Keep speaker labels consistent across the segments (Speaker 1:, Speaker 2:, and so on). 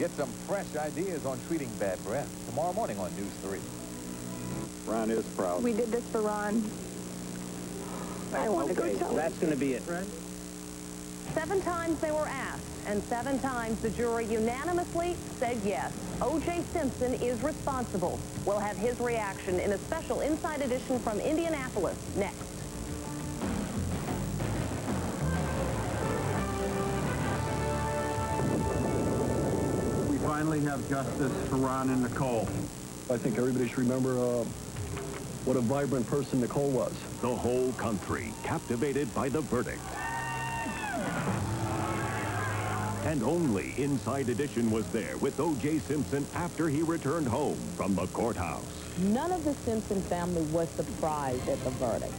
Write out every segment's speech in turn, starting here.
Speaker 1: Get some fresh ideas on treating bad breath tomorrow morning on News 3.
Speaker 2: Ron is proud.
Speaker 3: We did this for Ron. I want to go tell him.
Speaker 4: That's going to be it.
Speaker 5: Right. 7 times they were asked, and 7 times the jury unanimously said yes. O.J. Simpson is responsible. We'll have his reaction in a special Inside Edition from Indianapolis next.
Speaker 2: We finally have justice for Ron and Nicole.
Speaker 6: I think everybody should remember what a vibrant person Nicole was.
Speaker 7: The whole country captivated by the verdict. And only Inside Edition was there with O.J. Simpson after he returned home from the courthouse.
Speaker 8: None of the Simpson family was surprised at the verdict.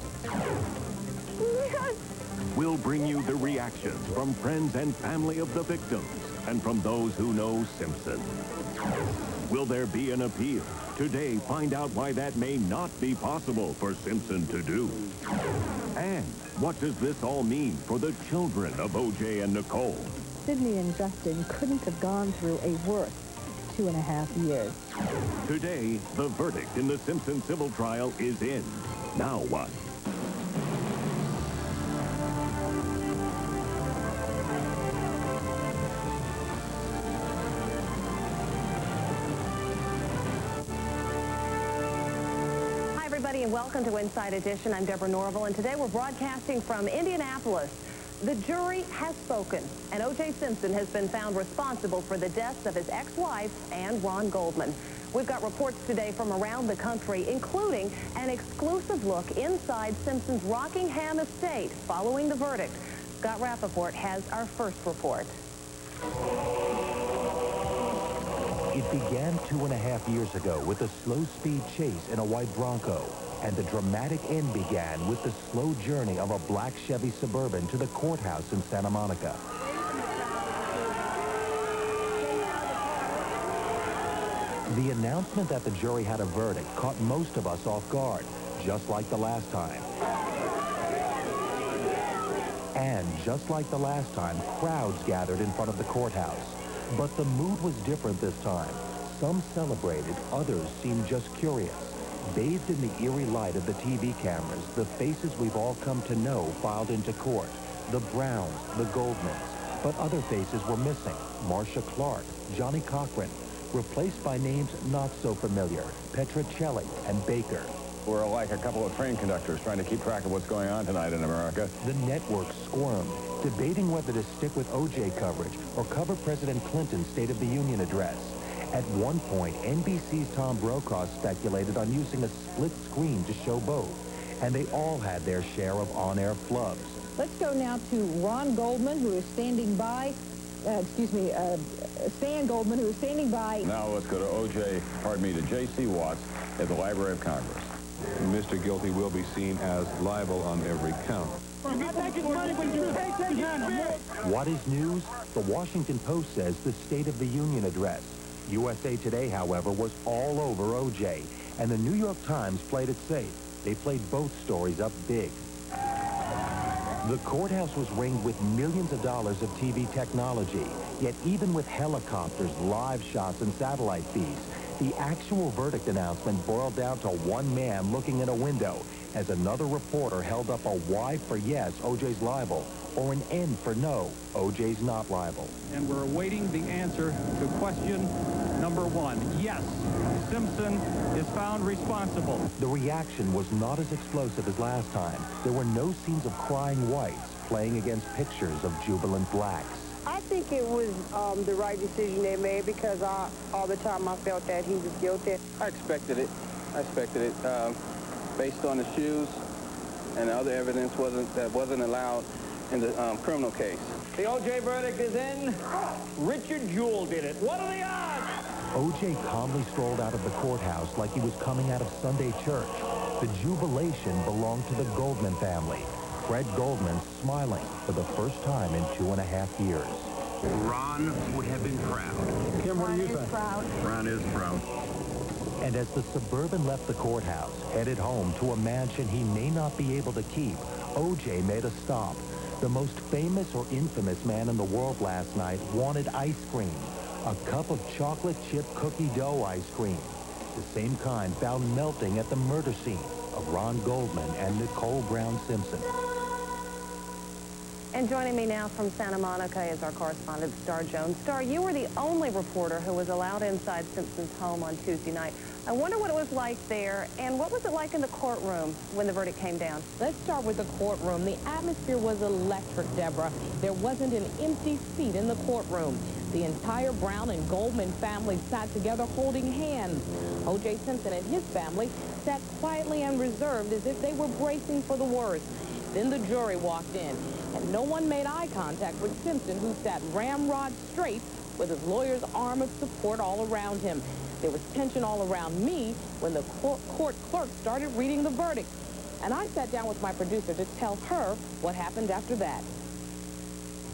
Speaker 7: We'll bring you the reactions from friends and family of the victims and from those who know Simpson. Will there be an appeal? Today, find out why that may not be possible for Simpson to do. And what does this all mean for the children of O.J. and Nicole?
Speaker 8: Sidney and Justin couldn't have gone through a worse 2.5 years.
Speaker 7: Today, the verdict in the Simpson civil trial is in. Now what?
Speaker 5: And welcome to Inside Edition. I'm Deborah Norville, and today we're broadcasting from Indianapolis. The jury has spoken, and O.J. Simpson has been found responsible for the deaths of his ex-wife and Ron Goldman. We've got reports today from around the country, including an exclusive look inside Simpson's Rockingham estate following the verdict. Scott Rappaport has our first report.
Speaker 9: It began 2.5 years ago with a slow-speed chase in a white Bronco. And the dramatic end began with the slow journey of a black Chevy Suburban to the courthouse in Santa Monica. The announcement that the jury had a verdict caught most of us off guard, just like the last time. And just like the last time, crowds gathered in front of the courthouse. But the mood was different this time. Some celebrated, others seemed just curious. Bathed in the eerie light of the TV cameras, the faces we've all come to know filed into court. The Browns, the Goldmans. But other faces were missing. Marcia Clark, Johnny Cochran, replaced by names not so familiar, Petrocelli and Baker.
Speaker 2: We're like a couple of train conductors trying to keep track of what's going on tonight in America.
Speaker 9: The network squirmed, debating whether to stick with O.J. coverage or cover President Clinton's State of the Union address. At one point, NBC's Tom Brokaw speculated on using a split screen to show both, and they all had their share of on-air flubs.
Speaker 8: Let's go now to Ron Goldman, who is standing by, Stan Goldman, who is standing by.
Speaker 2: Now let's go to to J.C. Watts at the Library of Congress.
Speaker 10: Mr. Guilty will be seen as liable on every count.
Speaker 9: What is news? The Washington Post says the State of the Union address. USA Today, however, was all over O.J., and the New York Times played it safe. They played both stories up big. The courthouse was ringed with millions of dollars of TV technology, yet even with helicopters, live shots, and satellite feeds, the actual verdict announcement boiled down to one man looking in a window as another reporter held up a Y for yes, O.J.'s liable, or an N for no, O.J.'s not liable.
Speaker 11: And we're awaiting the answer to question number 1. Yes, Simpson is found responsible.
Speaker 9: The reaction was not as explosive as last time. There were no scenes of crying whites playing against pictures of jubilant blacks.
Speaker 3: I think it was the right decision they made because all the time I felt that he was guilty.
Speaker 4: I expected it. Based on the shoes and other evidence that wasn't allowed in the criminal case.
Speaker 12: The O.J. verdict is in. Richard Jewell did it. What are the odds?
Speaker 9: O.J. calmly strolled out of the courthouse like he was coming out of Sunday church. The jubilation belonged to the Goldman family. Fred Goldman smiling for the first time in 2.5 years.
Speaker 2: Ron would have been proud.
Speaker 6: Kim, what do you think?
Speaker 2: Ron is proud.
Speaker 9: And as the Suburban left the courthouse, headed home to a mansion he may not be able to keep, O.J. made a stop. The most famous or infamous man in the world last night wanted ice cream. a cup of chocolate chip cookie dough ice cream, the same kind found melting at the murder scene of Ron Goldman and Nicole Brown Simpson.
Speaker 5: And joining me now from Santa Monica is our correspondent, Star Jones. Star, you were the only reporter who was allowed inside Simpson's home on Tuesday night. I wonder what it was like there, and what was it like in the courtroom when the verdict came down?
Speaker 13: Let's start with the courtroom. The atmosphere was electric, Deborah. There wasn't an empty seat in the courtroom. The entire Brown and Goldman family sat together holding hands. O.J. Simpson and his family sat quietly and reserved as if they were bracing for the worst. Then the jury walked in, and no one made eye contact with Simpson, who sat ramrod straight with his lawyer's arm of support all around him. There was tension all around me when the court clerk started reading the verdict. And I sat down with my producer to tell her what happened after that.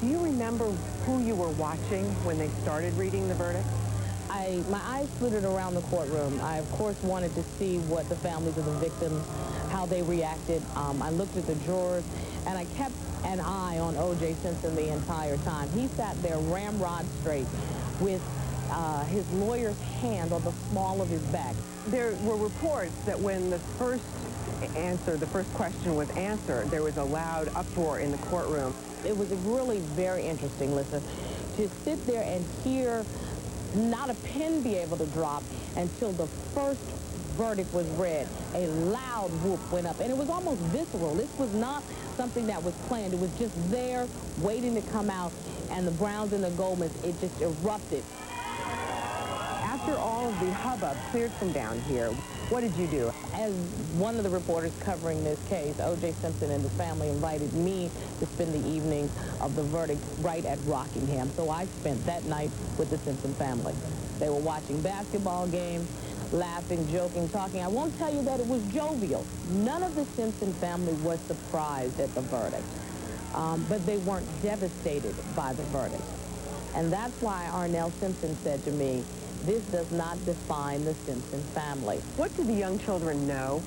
Speaker 3: Do you remember who you were watching when they started reading the verdict?
Speaker 13: My eyes flitted around the courtroom. I, of course, wanted to see what the families of the victims, how they reacted. I looked at the jurors, and I kept an eye on O.J. Simpson the entire time. He sat there ramrod straight with his lawyer's hand on the small of his back.
Speaker 3: There were reports that when the first question was answered, there was a loud uproar in the courtroom.
Speaker 13: It was really very interesting, listen, to sit there and hear not a pin be able to drop until the first verdict was read. A loud whoop went up, and it was almost visceral. This was not something that was planned. It was just there waiting to come out, and the Browns and the Goldmans, it just erupted.
Speaker 3: After all of the hubbub cleared from down here, what did you do?
Speaker 13: As one of the reporters covering this case, O.J. Simpson and his family invited me to spend the evening of the verdict right at Rockingham. So I spent that night with the Simpson family. They were watching basketball games, laughing, joking, talking. I won't tell you that it was jovial. None of the Simpson family was surprised at the verdict, but they weren't devastated by the verdict. And that's why Arnell Simpson said to me, "This does not define the Simpson family."
Speaker 3: What do the young children know?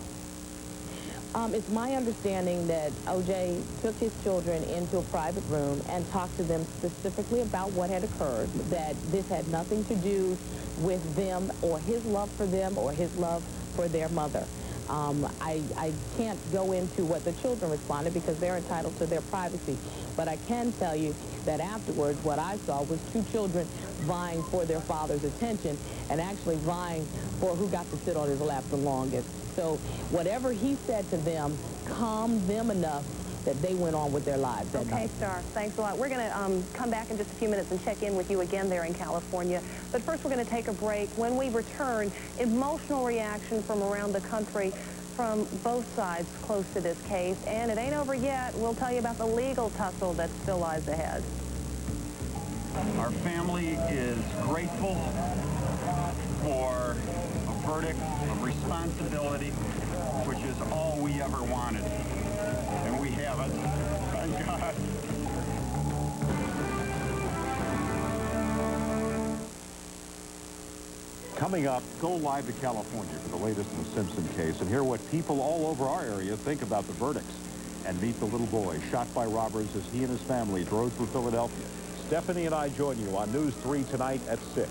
Speaker 13: It's my understanding that O.J. took his children into a private room and talked to them specifically about what had occurred, that this had nothing to do with them or his love for them or his love for their mother. I can't go into what the children responded because they're entitled to their privacy, but I can tell you that afterwards what I saw was two children vying for their father's attention and actually vying for who got to sit on his lap the longest. So whatever he said to them calmed them enough that they went on with their lives that night.
Speaker 5: Okay, Star, thanks a lot. We're going to come back in just a few minutes and check in with you again there in California. But first, we're going to take a break. When we return, emotional reaction from around the country from both sides close to this case. And it ain't over yet. We'll tell you about the legal tussle that still lies ahead.
Speaker 2: Our family is grateful for a verdict of responsibility, which is all we ever wanted. And we have it. Thank God.
Speaker 14: Coming up, go live to California for the latest in the Simpson case and hear what people all over our area think about the verdicts. And meet the little boy shot by robbers as he and his family drove through Philadelphia. Stephanie and I join you on News 3 tonight at 6.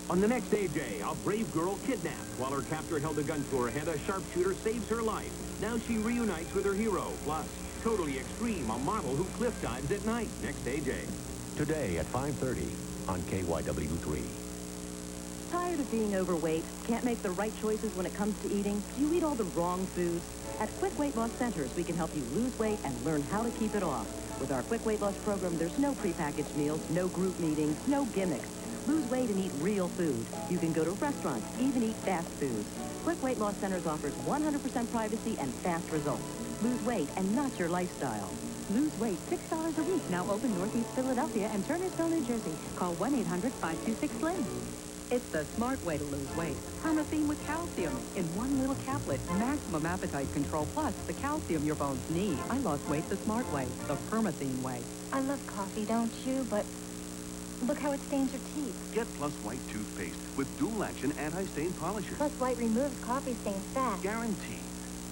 Speaker 15: On the next AJ, a brave girl kidnapped. While her captor held a gun to her head, a sharpshooter saves her life. Now she reunites with her hero. Plus, Totally Extreme, a model who cliff dives at night. Next AJ.
Speaker 7: Today at 5:30 on KYW3.
Speaker 16: Tired of being overweight? Can't make the right choices when it comes to eating? Do you eat all the wrong foods? At Quick Weight Loss Centers, we can help you lose weight and learn how to keep it off. With our Quick Weight Loss program, there's no prepackaged meals, no group meetings, no gimmicks. Lose weight and eat real food. You can go to restaurants, even eat fast food. Quick Weight Loss Centers offers 100% privacy and fast results. Lose weight and not your lifestyle. Lose weight, $6 a week. Now open Northeast Philadelphia and Turnersville, New Jersey. Call 1-800-526-SLIM. It's the smart way to lose weight. Permethine with calcium in one little caplet. Maximum appetite control plus the calcium your bones need. I lost weight the smart way, the Permethine way.
Speaker 17: I love coffee, don't you? But look how it stains your teeth.
Speaker 18: Get Plus White toothpaste with dual-action anti-stain polisher.
Speaker 17: Plus White removes coffee stains fast.
Speaker 18: Guaranteed.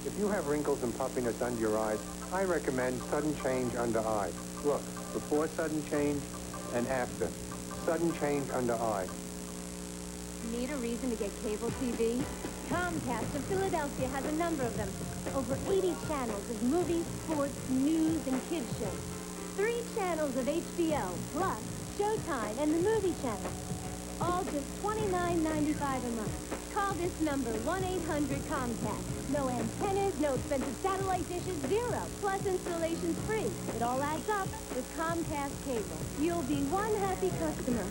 Speaker 19: If you have wrinkles and puffiness under your eyes, I recommend Sudden Change Under Eye. Look, before sudden change and after. sudden change under I.
Speaker 20: Need a reason to get cable TV? Comcast of Philadelphia has a number of them. Over 80 channels of movies, sports, news, and kids shows. 3 channels of HBO, plus Showtime and the movie channel. All just $29.95 a month. Call this number, 1-800-COMCAST. No antennas, no expensive satellite dishes, zero. Plus installation's free. It all adds up with Comcast Cable. You'll be one happy customer.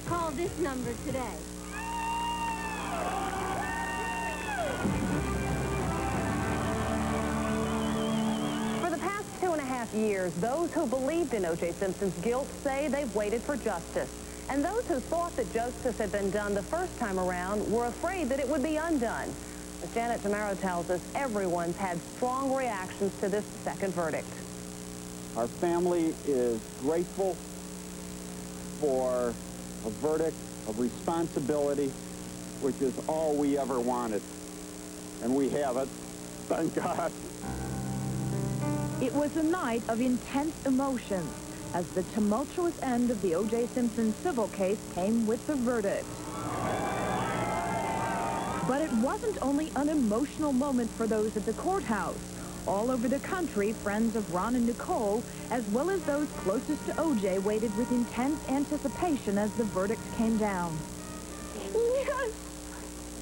Speaker 20: Call this number today.
Speaker 5: For the past 2.5 years, those who believed in O.J. Simpson's guilt say they've waited for justice. And those who thought that justice had been done the first time around were afraid that it would be undone. As Janet Tamaro tells us, everyone's had strong reactions to this second verdict.
Speaker 2: Our family is grateful for a verdict of responsibility, which is all we ever wanted. And we have it, thank God.
Speaker 8: It was a night of intense emotions as the tumultuous end of the O.J. Simpson civil case came with the verdict. But it wasn't only an emotional moment for those at the courthouse. All over the country, friends of Ron and Nicole, as well as those closest to O.J., waited with intense anticipation as the verdict came down.
Speaker 20: Yes!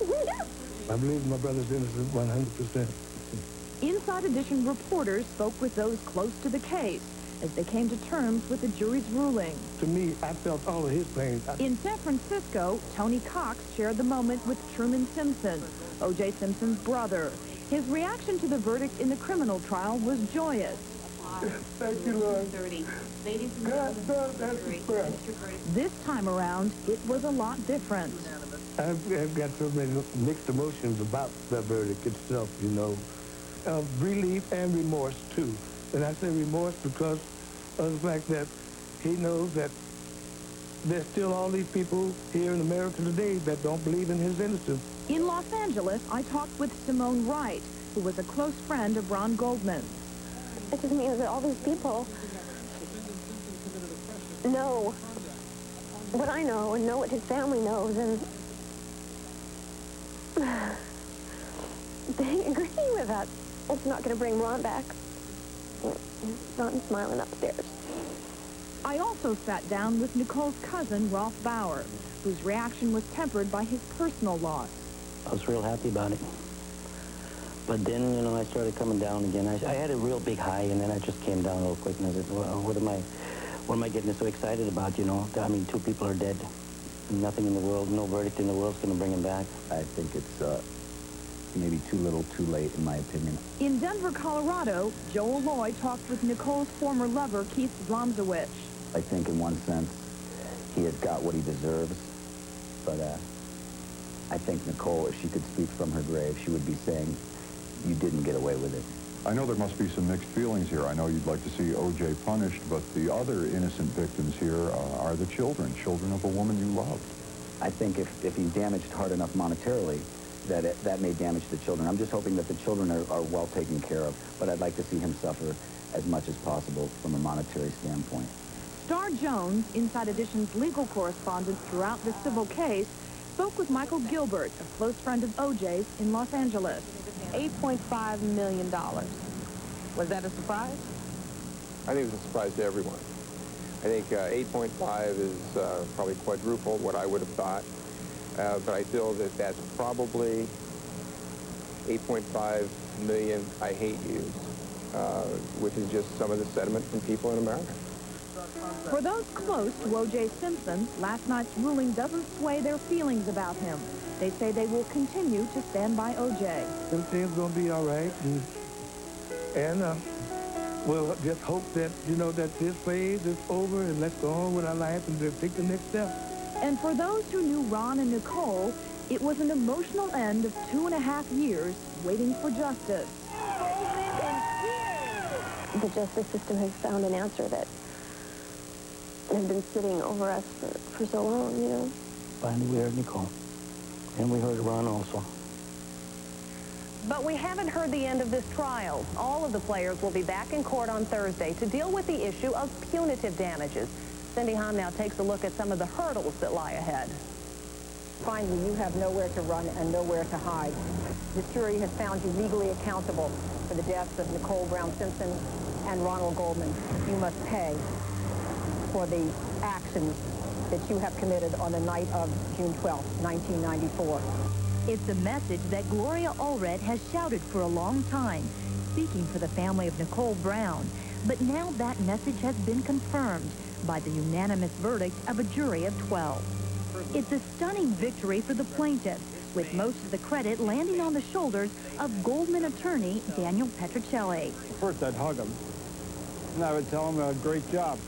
Speaker 20: Yes!
Speaker 6: I believe my brother's innocent 100%.
Speaker 8: Inside Edition reporters spoke with those close to the case as they came to terms with the jury's ruling.
Speaker 6: To me, I felt all of his pain.
Speaker 8: In San Francisco, Tony Cox shared the moment with Truman Simpson, O.J. Simpson's brother. His reaction to the verdict in the criminal trial was joyous.
Speaker 6: Thank you, Lord.
Speaker 20: Ladies and
Speaker 6: gentlemen,
Speaker 8: This time around, it was a lot different.
Speaker 6: I've got so many mixed emotions about the verdict itself, you know. Relief and remorse, too. And I say remorse because of the fact that he knows that there's still all these people here in America today that don't believe in his innocence.
Speaker 8: In Los Angeles, I talked with Simone Wright, who was a close friend of Ron Goldman.
Speaker 20: It just means that all these people know what I know and know what his family knows, and they agree with us. It's not going to bring Ron back. Ron's smiling upstairs.
Speaker 8: I also sat down with Nicole's cousin, Rolf Bauer, whose reaction was tempered by his personal loss.
Speaker 21: I was real happy about it. But then, you know, I started coming down again. I had a real big high, and then I just came down real quick, and I said, well, what am I getting so excited about, you know? I mean, 2 people are dead. Nothing in the world, no verdict in the world is going to bring him back.
Speaker 22: I think it's maybe too little, too late, in my opinion.
Speaker 8: In Denver, Colorado, Joel Loy talked with Nicole's former lover, Keith Zlomzowicz.
Speaker 22: I think in one sense, he has got what he deserves, but I think Nicole, if she could speak from her grave, she would be saying, you didn't get away with it.
Speaker 10: I know there must be some mixed feelings here. I know you'd like to see O.J. punished, but the other innocent victims here are the children of a woman you loved.
Speaker 22: I think if he's damaged hard enough monetarily, that may damage the children. I'm just hoping that the children are well taken care of, but I'd like to see him suffer as much as possible from a monetary standpoint.
Speaker 8: Star Jones, Inside Edition's legal correspondent throughout the civil case, spoke with Michael Gilbert, a close friend of O.J.'s in Los Angeles.
Speaker 13: $8.5 million. Was that a surprise?
Speaker 19: I think it was a surprise to everyone. I think 8.5 is probably quadruple what I would have thought. But I feel that that's probably 8.5 million I hate yous, which is just some of the sentiment from people in America.
Speaker 8: For those close to O.J. Simpson, last night's ruling doesn't sway their feelings about him. They say they will continue to stand by O.J.
Speaker 6: Everything's going to be all right, and we'll just hope that, you know, that this phase is over and let's go on with our life and take the next step.
Speaker 8: And for those who knew Ron and Nicole, it was an emotional end of 2.5 years waiting for justice.
Speaker 20: The justice system has found an answer that has been sitting over us for so long, you know.
Speaker 21: Finally, we heard Nicole. And we heard Ron also.
Speaker 5: But we haven't heard the end of this trial. All of the players will be back in court on Thursday to deal with the issue of punitive damages. Cindy Hahn now takes a look at some of the hurdles that lie ahead.
Speaker 3: Finally, you have nowhere to run and nowhere to hide. This jury has found you legally accountable for the deaths of Nicole Brown Simpson and Ronald Goldman. You must pay for the actions that you have committed on the night of June 12, 1994.
Speaker 8: It's a message that Gloria Allred has shouted for a long time, speaking for the family of Nicole Brown. But now that message has been confirmed by the unanimous verdict of a jury of 12. It's a stunning victory for the plaintiffs, with most of the credit landing on the shoulders of Goldman attorney Daniel Petrocelli.
Speaker 14: First, I'd hug him, and I would tell him, great job.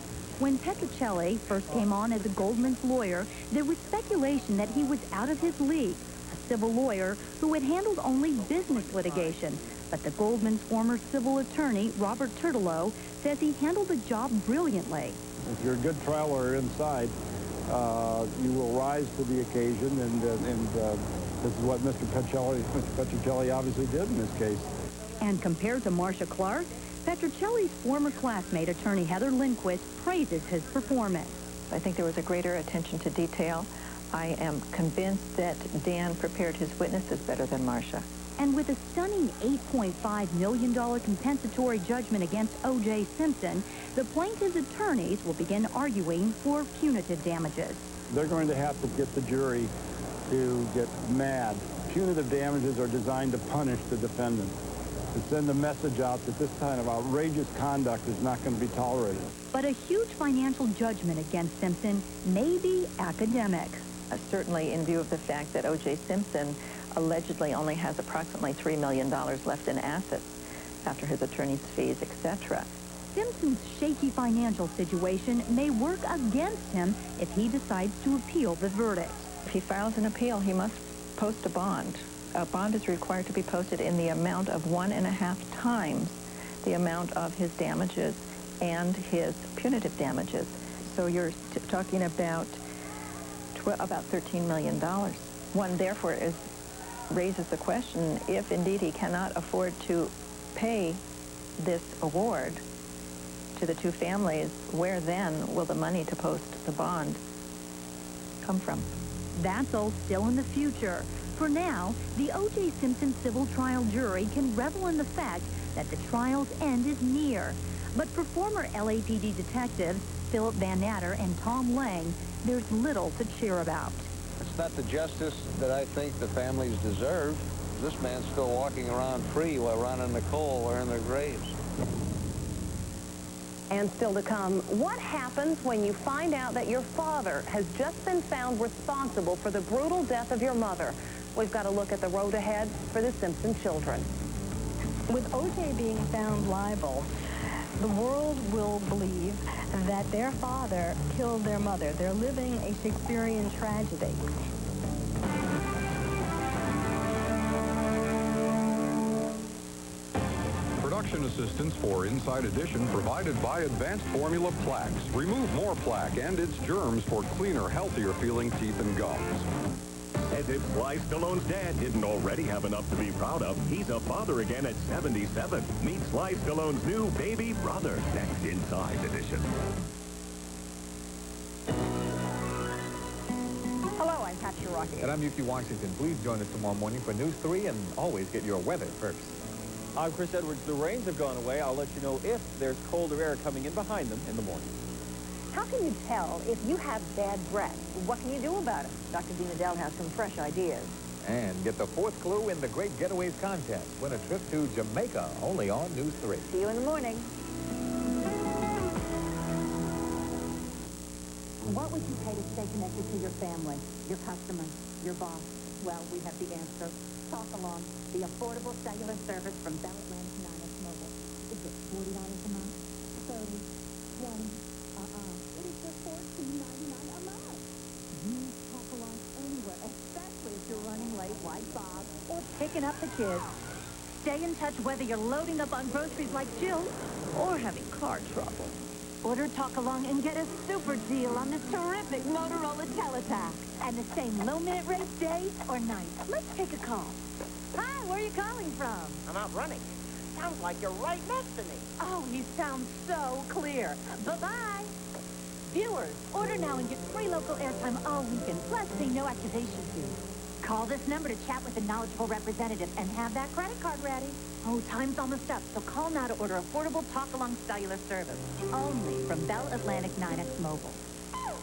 Speaker 8: When Petrocelli first came on as a Goldman's lawyer, there was speculation that he was out of his league, a civil lawyer who had handled only business litigation. But the Goldman's former civil attorney, Robert Turtellow, says he handled the job brilliantly.
Speaker 14: If you're a good trial lawyer inside, you will rise to the occasion, and this is what Mr. Petrocelli obviously did in this case.
Speaker 8: And compared to Marcia Clark, Petrocelli's former classmate, attorney Heather Lindquist, praises his performance.
Speaker 3: I think there was a greater attention to detail. I am convinced that Dan prepared his witnesses better than Marcia.
Speaker 8: And with a stunning $8.5 million compensatory judgment against O.J. Simpson, the plaintiff's attorneys will begin arguing for punitive damages.
Speaker 14: They're going to have to get the jury to get mad. Punitive damages are designed to punish the defendant, to send a message out that this kind of outrageous conduct is not going to be tolerated.
Speaker 8: But a huge financial judgment against Simpson may be academic.
Speaker 3: Certainly in view of the fact that O.J. Simpson allegedly only has approximately $3 million left in assets after his attorney's fees, etc.
Speaker 8: Simpson's shaky financial situation may work against him if he decides to appeal the verdict.
Speaker 3: If he files an appeal, he must post a bond. A bond is required to be posted in the amount of 1.5 times the amount of his damages and his punitive damages. So you're talking about $13 million. One, therefore, raises the question, if indeed he cannot afford to pay this award to the two families, where then will the money to post the bond come from?
Speaker 8: That's all still in the future. For now, the O.J. Simpson civil trial jury can revel in the fact that the trial's end is near. But for former LAPD detectives Philip Van Natter and Tom Lang, there's little to cheer about.
Speaker 1: It's not the justice that I think the families deserve. This man's still walking around free while Ron and Nicole are in their graves.
Speaker 5: And still to come, what happens when you find out that your father has just been found responsible for the brutal death of your mother? We've got to look at the road ahead for the Simpson children.
Speaker 11: With O.J. being found liable, the world will believe that their father killed their mother. They're living a Shakespearean tragedy.
Speaker 23: Production assistance for Inside Edition provided by Advanced Formula Plaques. Remove more plaque and its germs for cleaner, healthier feeling teeth and gums.
Speaker 7: As if Sly Stallone's dad didn't already have enough to be proud of, he's a father again at 77. Meet Sly Stallone's new baby brother. Next Inside Edition.
Speaker 24: Hello, I'm Pat Shiraki.
Speaker 25: And I'm Yuki Washington. Please join us tomorrow morning for News 3 and always get your weather first.
Speaker 12: I'm Chris Edwards. The rains have gone away. I'll let you know if there's colder air coming in behind them in the morning.
Speaker 24: How can you tell if you have bad breath? What can you do about it? Dr. Dina Dell has some fresh ideas.
Speaker 25: And get the fourth clue in the Great Getaways Contest. Win a trip to Jamaica, only on News 3.
Speaker 24: See you in the morning.
Speaker 26: What would you pay to stay connected to your family, your customers, your boss? Well, we have the answer. Talk Along, the affordable cellular service from Bell Atlantic Wireless Mobile. Is it $40 a month? 30, 20, it is just $14.99 a month. Use Talk Along anywhere, especially if you're running late like Bob or picking up the kids. Stay in touch whether you're loading up on groceries like Jill or having car trouble. Order Talk Along and get a super deal on this terrific Motorola Telepack. And the same low-minute rates day or night. Let's take a call. Hi, where are you calling from?
Speaker 27: I'm out running. Sounds like you're right next to me.
Speaker 26: Oh, you sound so clear. Bye-bye.
Speaker 2: viewers. Order now and get free local airtime all weekend, plus pay no activation fee. Call this number to chat with a knowledgeable representative and have that credit card ready. Oh, time's almost up, so call now to order affordable talk-along cellular service. Only from Bell Atlantic 9X Mobile.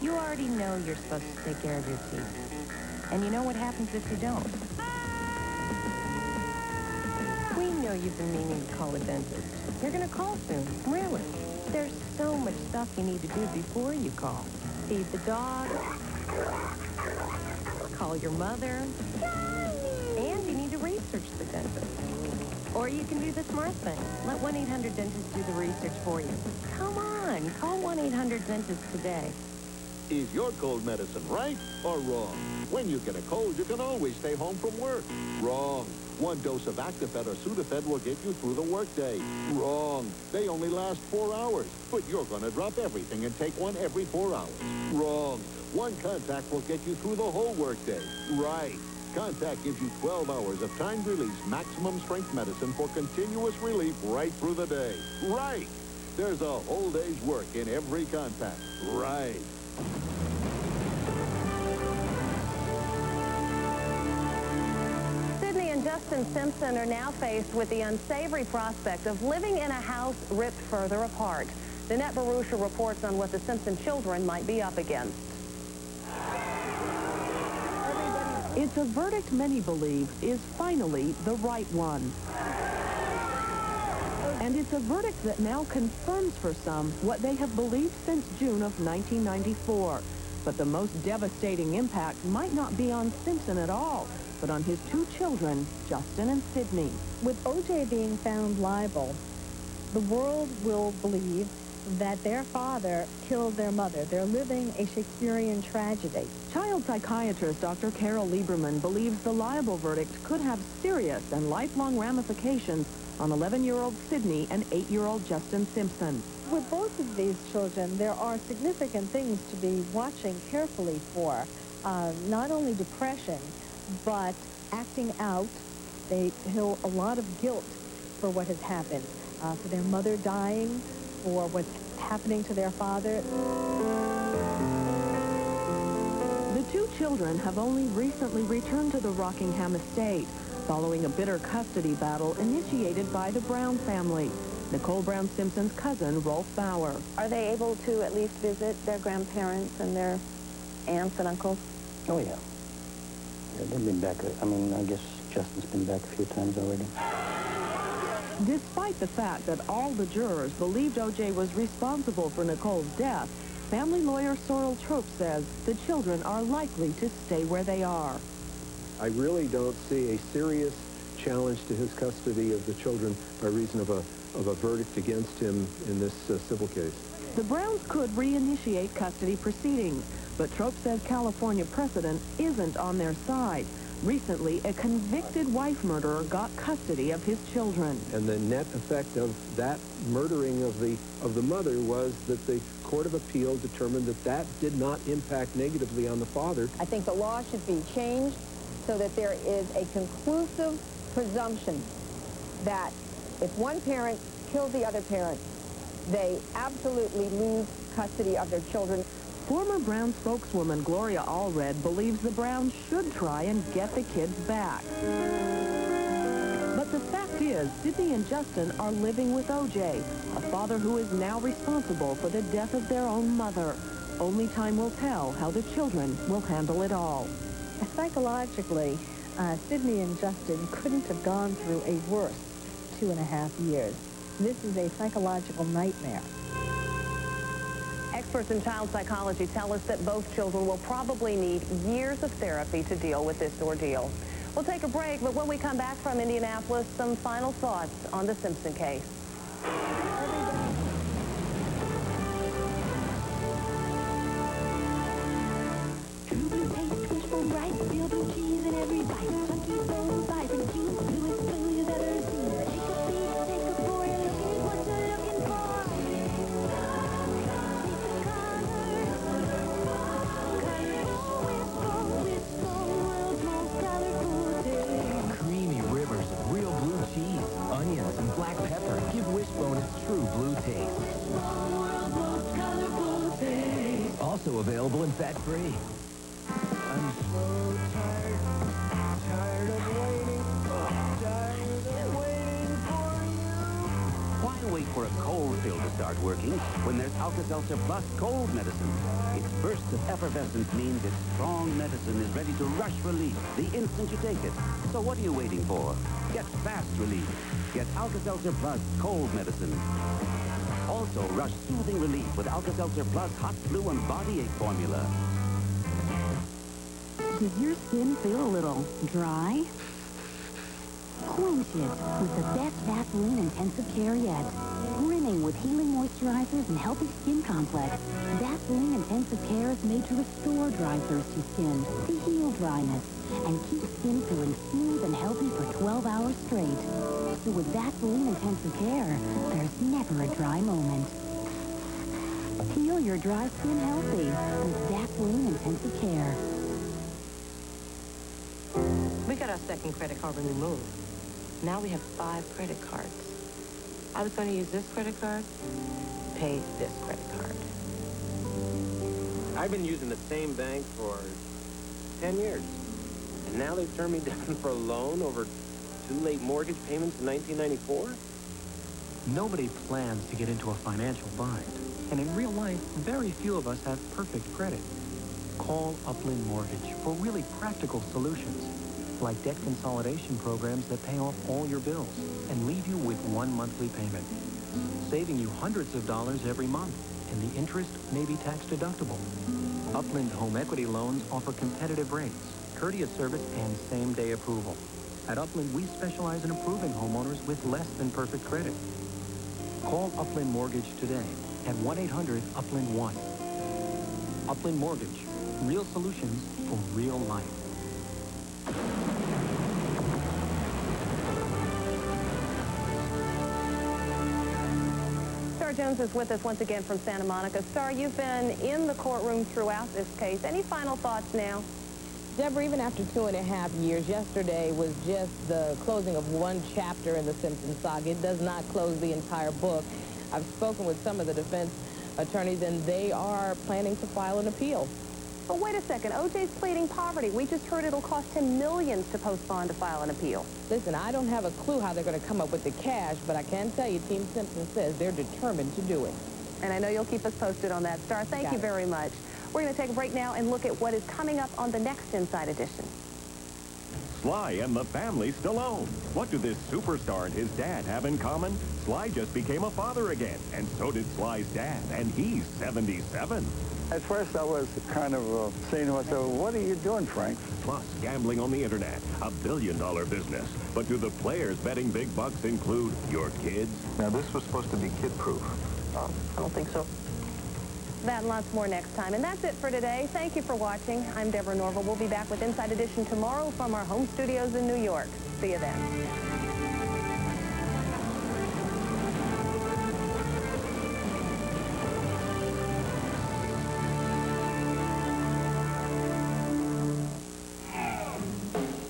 Speaker 4: You already know you're supposed to take care of your teeth. And you know what happens if you don't. We know you've been meaning to call a dentist. You're going to call soon. Really. There's so much stuff you need to do before you call. Feed the dog. Call your mother. And you need to research the dentist. Or you can do the smart thing. Let 1-800-DENTIST do the research for you. Come on, call 1-800-DENTIST today.
Speaker 9: Is your cold medicine right or wrong? When you get a cold, you can always stay home from work. Wrong. One dose of Actifed or Sudafed will get you through the workday. Wrong. They only last 4 hours, but you're going to drop everything and take one every 4 hours. Wrong. One Contact will get you through the whole workday. Right. Contact gives you 12 hours of time-release maximum strength medicine for continuous relief right through the day. Right. There's a whole day's work in every Contact. Right.
Speaker 5: Sydney and Justin Simpson are now faced with the unsavory prospect of living in a house ripped further apart. Danette Barucha reports on what the Simpson children might be up against.
Speaker 13: It's a verdict many believe is finally the right one. And it's a verdict that now confirms for some what they have believed since June of 1994. But the most devastating impact might not be on Simpson at all, but on his two children, Justin and Sydney.
Speaker 11: With O.J. being found liable, the world will believe that their father killed their mother. They're living a Shakespearean tragedy.
Speaker 13: Child psychiatrist Dr. Carol Lieberman believes the liable verdict could have serious and lifelong ramifications on 11-year-old Sydney and 8-year-old Justin Simpson.
Speaker 11: With both of these children, there are significant things to be watching carefully for. Not only depression, but acting out. They feel a lot of guilt for what has happened, for their mother dying, for what's happening to their father.
Speaker 13: The two children have only recently returned to the Rockingham estate, following a bitter custody battle initiated by the Brown family. Nicole Brown Simpson's cousin, Rolf Bauer.
Speaker 3: Are they able to at least visit their grandparents and their aunts and uncles?
Speaker 21: Oh, yeah. They've been back. I mean, I guess Justin's been back a few times already.
Speaker 13: Despite the fact that all the jurors believed O.J. was responsible for Nicole's death, family lawyer Sorrel Trope says the children are likely to stay where they are.
Speaker 15: I really don't see a serious challenge to his custody of the children by reason of a verdict against him in this civil case.
Speaker 13: The Browns could reinitiate custody proceedings, but Trope says California precedent isn't on their side. Recently, a convicted wife murderer got custody of his children.
Speaker 15: And the net effect of that murdering of the mother was that the Court of Appeal determined that that did not impact negatively on the father.
Speaker 16: I think the law should be changed so that there is a conclusive presumption that if one parent kills the other parent, they absolutely lose custody of their children.
Speaker 13: Former Brown spokeswoman Gloria Allred believes the Browns should try and get the kids back. But the fact is, Sydney and Justin are living with O.J., a father who is now responsible for the death of their own mother. Only time will tell how the children will handle it all.
Speaker 11: Psychologically, Sydney and Justin couldn't have gone through a worse 2.5 years. This is a psychological nightmare.
Speaker 5: Experts in child psychology tell us that both children will probably need years of therapy to deal with this ordeal. We'll take a break, but when we come back from Indianapolis, some final thoughts on the Simpson case.
Speaker 2: True blue taste, wishful bright, real blue cheese in every bite. Chunky, bold, vibrant, cute, bluest blue you've ever seen. Take a peek, take a pour, you're looking what you're looking for.
Speaker 17: Creamy rivers of real blue cheese, onions, and black pepper give Wishbone its true
Speaker 6: Also available in fat-free. I'm so tired, tired of waiting, tired of waiting for you.
Speaker 10: Why wait for a cold pill to start working when there's Alka-Seltzer Plus cold medicine? Its bursts of effervescence means its strong medicine is ready to rush relief the instant you take it. So what are you waiting for? Get fast relief. Get Alka-Seltzer Plus cold medicine. Also, rush soothing relief with Alka-Seltzer Plus hot flu and body ache formula.
Speaker 17: Does your skin feel a little dry? Quench it with the best Vaseline intensive care yet. Brimming with healing moisturizers and healthy skin complex, Vaseline intensive care is made to restore dry, thirsty skin, to heal dryness, and keep skin feeling smooth and healthy for 12 hours straight. So with Vaseline intensive care, there's never a dry moment. Heal your dry skin healthy with Vaseline intensive care.
Speaker 4: We got our second credit card when we moved. Now we have 5 credit cards. I was going to use this credit card, pay this credit card.
Speaker 12: I've been using the same bank for 10 years. And now they've turned me down for a loan over 2 late mortgage payments in 1994?
Speaker 18: Nobody plans to get into a financial bind. And in real life, very few of us have perfect credit. Call Upland Mortgage for really practical solutions, like debt consolidation programs that pay off all your bills and leave you with one monthly payment, saving you hundreds of dollars every month, and the interest may be tax deductible. Upland home equity loans offer competitive rates, courteous service, and same-day approval. At Upland, we specialize in approving homeowners with less than perfect credit. Call Upland Mortgage today at 1-800-UPLAND-1. Upland Mortgage, real solutions for real life.
Speaker 5: Star Jones is with us once again from Santa Monica. Star, you've been in the courtroom throughout this case. Any final thoughts now?
Speaker 13: Deborah, even after 2.5 years, yesterday was just the closing of one chapter in the Simpson saga. It does not close the entire book. I've spoken with some of the defense attorneys, and they are planning to file an appeal.
Speaker 5: But wait a second, O.J.'s pleading poverty. We just heard it'll cost him millions to postpone to file an appeal.
Speaker 13: Listen, I don't have a clue how they're going to come up with the cash, but I can tell you Team Simpson says they're determined to do it.
Speaker 5: And I know you'll keep us posted on that, Star. Thank you very much. We're going to take a break now and look at what is coming up on the next Inside Edition.
Speaker 7: Sly and the family Stallone. What do this superstar and his dad have in common? Sly just became a father again, and so did Sly's dad, and he's 77.
Speaker 1: At first, I was kind of saying to myself, what are you doing, Frank?
Speaker 7: Plus, gambling on the internet, a billion-dollar business. But do the players betting big bucks include your kids?
Speaker 1: Now, this was supposed to be kid-proof.
Speaker 5: I don't think so. That and lots more next time. And that's it for today. Thank you for watching. I'm Deborah Norville. We'll be back with Inside Edition tomorrow from our home studios in New York. See you then.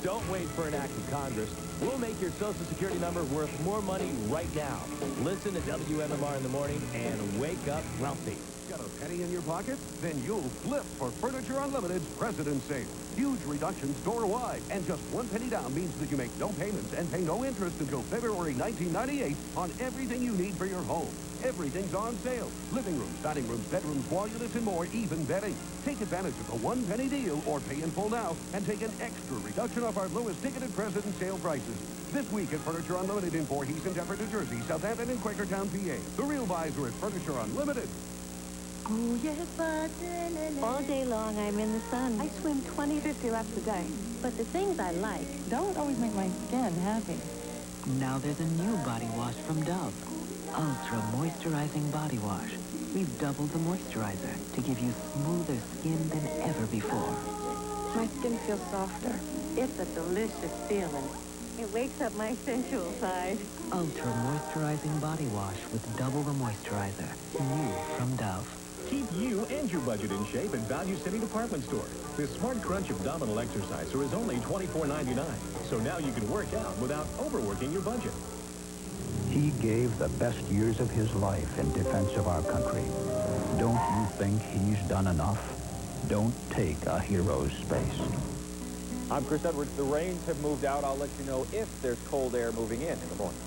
Speaker 6: Don't wait for an act of Congress. We'll make your Social Security number worth more money right now. Listen to WMMR in the morning and wake up wealthy.
Speaker 19: Got a penny in your pocket? Then you'll flip for Furniture Unlimited's President's Sale. Huge reductions store-wide. And just 1 penny down means that you make no payments and pay no interest until February 1998 on everything you need for your home. Everything's on sale. Living rooms, dining rooms, bedrooms, wall units, and more, even bedding. Take advantage of the 1 penny deal or pay in full now and take an extra reduction off our lowest ticketed President's Sale prices. This week at Furniture Unlimited in Voorhees and Deptford, New Jersey, Southampton, and Quakertown, PA. The real buys are at Furniture Unlimited.
Speaker 2: Oh, yes, but all day long I'm in the sun. I swim 20, 50 laps a day. But the things I like don't always make my skin happy.
Speaker 20: Now there's a new body wash from Dove. Ultra Moisturizing Body Wash. We've doubled the moisturizer to give you smoother skin than ever before.
Speaker 2: My skin feels softer. It's a delicious feeling. It wakes up my sensual side.
Speaker 20: Ultra Moisturizing Body Wash with double the moisturizer. New from Dove.
Speaker 22: Keep you and your budget in shape at Value City Department Store. This Smart Crunch abdominal exerciser is only $24.99. So now you can work out without overworking your budget.
Speaker 28: He gave the best years of his life in defense of our country.
Speaker 8: Don't you think he's done enough? Don't take a hero's space.
Speaker 14: I'm Chris Edwards. The rains have moved out. I'll let you know if there's cold air moving in the morning.